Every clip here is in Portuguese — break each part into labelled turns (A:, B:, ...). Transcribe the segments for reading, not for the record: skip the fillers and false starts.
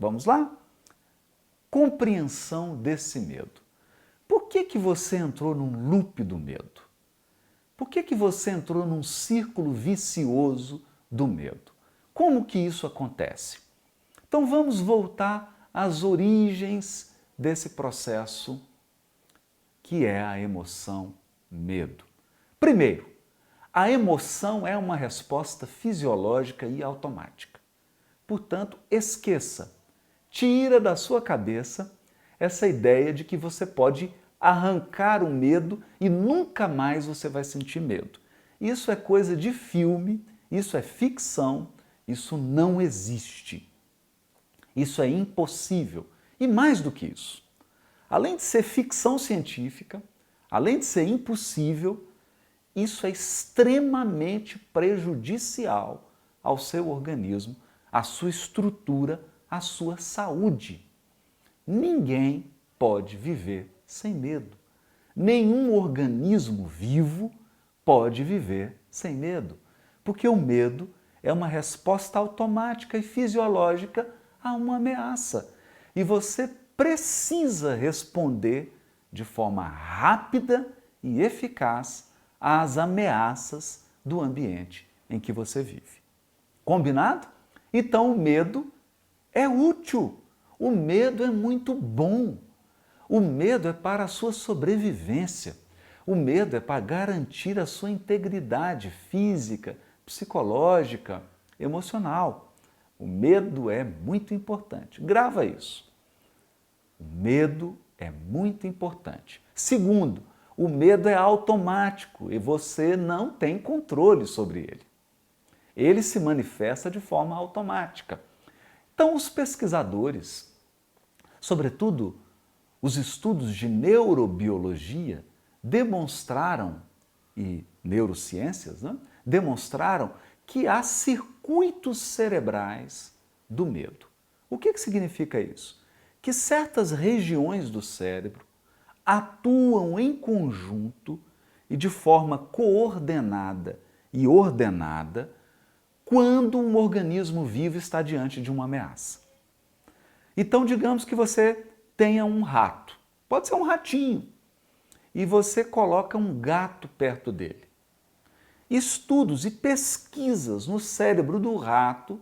A: Vamos lá? Compreensão desse medo. Por que você entrou num loop do medo? Por que você entrou num círculo vicioso do medo? Como que isso acontece? Então vamos voltar às origens desse processo que é a emoção medo. Primeiro, a emoção é uma resposta fisiológica e automática. Portanto, esqueça, tira da sua cabeça essa ideia de que você pode arrancar o medo e nunca mais você vai sentir medo. Isso é coisa de filme, isso é ficção, isso não existe. Isso é impossível. E mais do que isso, além de ser ficção científica, além de ser impossível, isso é extremamente prejudicial ao seu organismo, à sua estrutura, à sua saúde. Ninguém pode viver sem medo. Nenhum organismo vivo pode viver sem medo, porque o medo é uma resposta automática e fisiológica a uma ameaça. E você precisa responder de forma rápida e eficaz às ameaças do ambiente em que você vive. Combinado? Então o medo é útil. O medo é muito bom. O medo é para a sua sobrevivência. O medo é para garantir a sua integridade física, psicológica, emocional. O medo é muito importante. Grava isso. O medo é muito importante. Segundo, o medo é automático e você não tem controle sobre ele. Ele se manifesta de forma automática. Então, os pesquisadores, sobretudo os estudos de neurobiologia, demonstraram, e neurociências, né, demonstraram que há circuitos cerebrais do medo. O que significa isso? Que certas regiões do cérebro atuam em conjunto e de forma coordenada e ordenada quando um organismo vivo está diante de uma ameaça. Então, digamos que você tenha um rato, pode ser um ratinho, e você coloca um gato perto dele. Estudos e pesquisas no cérebro do rato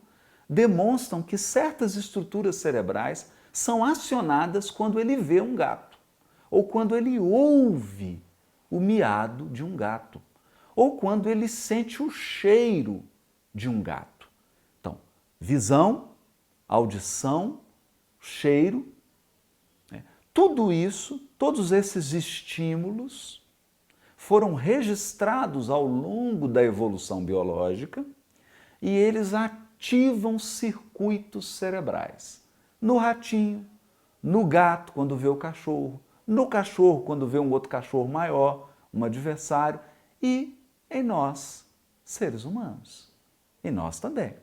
A: demonstram que certas estruturas cerebrais são acionadas quando ele vê um gato, ou quando ele ouve o miado de um gato, ou quando ele sente o cheiro de um gato. Então, visão, audição, cheiro, tudo isso, todos esses estímulos foram registrados ao longo da evolução biológica e eles ativam circuitos cerebrais. No ratinho, no gato quando vê o cachorro, no cachorro quando vê um outro cachorro maior, um adversário, e em nós, seres humanos. E nós também.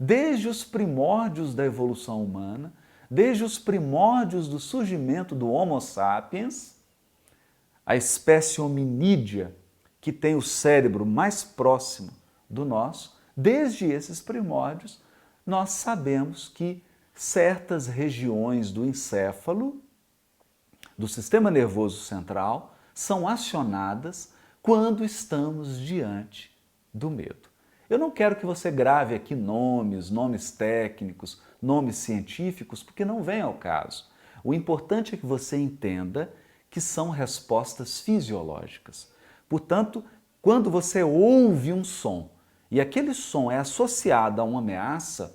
A: Desde os primórdios da evolução humana, desde os primórdios do surgimento do Homo sapiens, a espécie hominídea que tem o cérebro mais próximo do nosso, desde esses primórdios, nós sabemos que certas regiões do encéfalo, do sistema nervoso central, são acionadas quando estamos diante do medo. Eu não quero que você grave aqui nomes técnicos, nomes científicos, porque não vem ao caso. O importante é que você entenda que são respostas fisiológicas. Portanto, quando você ouve um som e aquele som é associado a uma ameaça,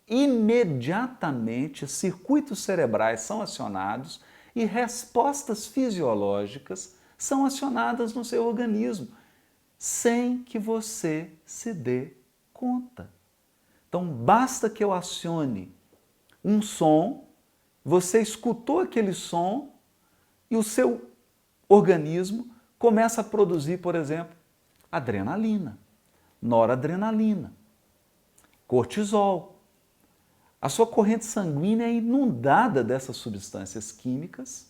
A: imediatamente circuitos cerebrais são acionados e respostas fisiológicas são acionadas no seu organismo, sem que você se dê conta. Então, basta que eu acione um som, você escutou aquele som e o seu organismo começa a produzir, por exemplo, adrenalina, noradrenalina, cortisol. A sua corrente sanguínea é inundada dessas substâncias químicas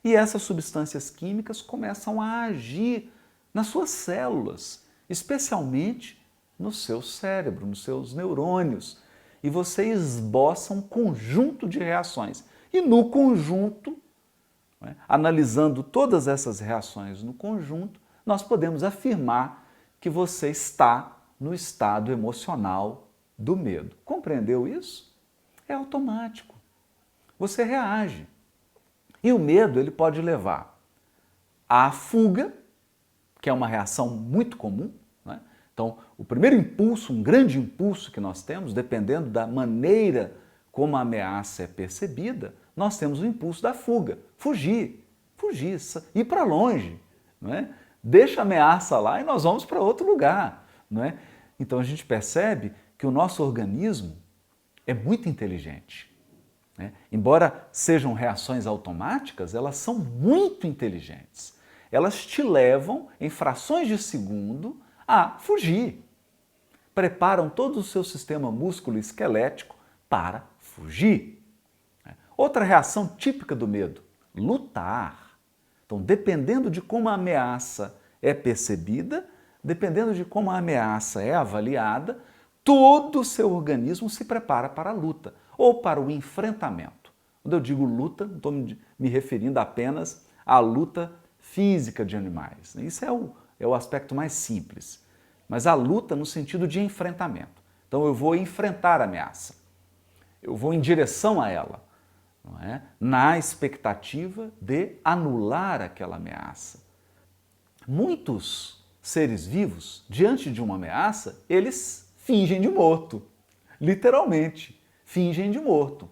A: e essas substâncias químicas começam a agir nas suas células, especialmente no seu cérebro, nos seus neurônios. e você esboça um conjunto de reações. E no conjunto, né, analisando todas essas reações no conjunto, nós podemos afirmar que você está no estado emocional do medo. Compreendeu isso? É automático. Você reage. E o medo ele pode levar à fuga, que é uma reação muito comum, né? Então, o primeiro impulso, um grande impulso que nós temos, dependendo da maneira como a ameaça é percebida, nós temos o impulso da fuga, fugir, ir para longe, não é? Deixa a ameaça lá e nós vamos para outro lugar, não é? Então a gente percebe que o nosso organismo é muito inteligente, né? Embora sejam reações automáticas, elas são muito inteligentes. Elas te levam, em frações de segundo, a fugir. Preparam todo o seu sistema músculo-esquelético para fugir. Outra reação típica do medo, lutar. Então, dependendo de como a ameaça é percebida, dependendo de como a ameaça é avaliada, todo o seu organismo se prepara para a luta ou para o enfrentamento. Quando eu digo luta, não estou me referindo apenas à luta física de animais. Isso é o aspecto mais simples. Mas a luta no sentido de enfrentamento. Então eu vou enfrentar a ameaça. Eu vou em direção a ela, não é? Na expectativa de anular aquela ameaça. Muitos seres vivos, diante de uma ameaça, eles fingem de morto. Literalmente, fingem de morto.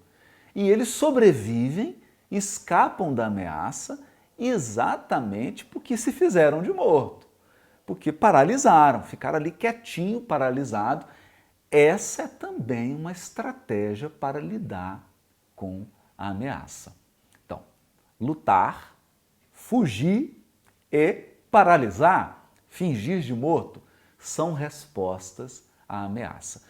A: E eles sobrevivem, escapam da ameaça exatamente porque se fizeram de morto. Porque paralisaram, ficaram ali quietinho, paralisado. Essa é também uma estratégia para lidar com a ameaça. Então, lutar, fugir e paralisar, fingir de morto, são respostas à ameaça.